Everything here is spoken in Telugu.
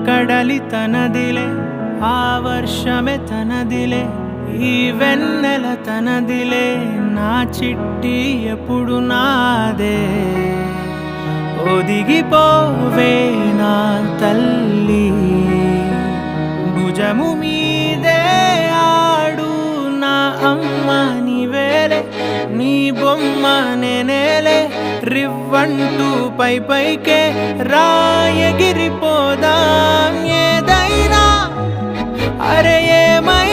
కడలి తనదిలే ఆ వర్షమే తనదిలే ఈ వెన్నెల తనదిలే నా చిట్టి ఎప్పుడు నాదే ఒదిగిపోవే నా తల్లి భుజము మీదే ఆడు నా అమ్మ నీవేలే నీ బొమ్మ నేనేలే రివ్వంటూ పైకే రాయగిరిపోదాం ఏదైనా అరే ఏమై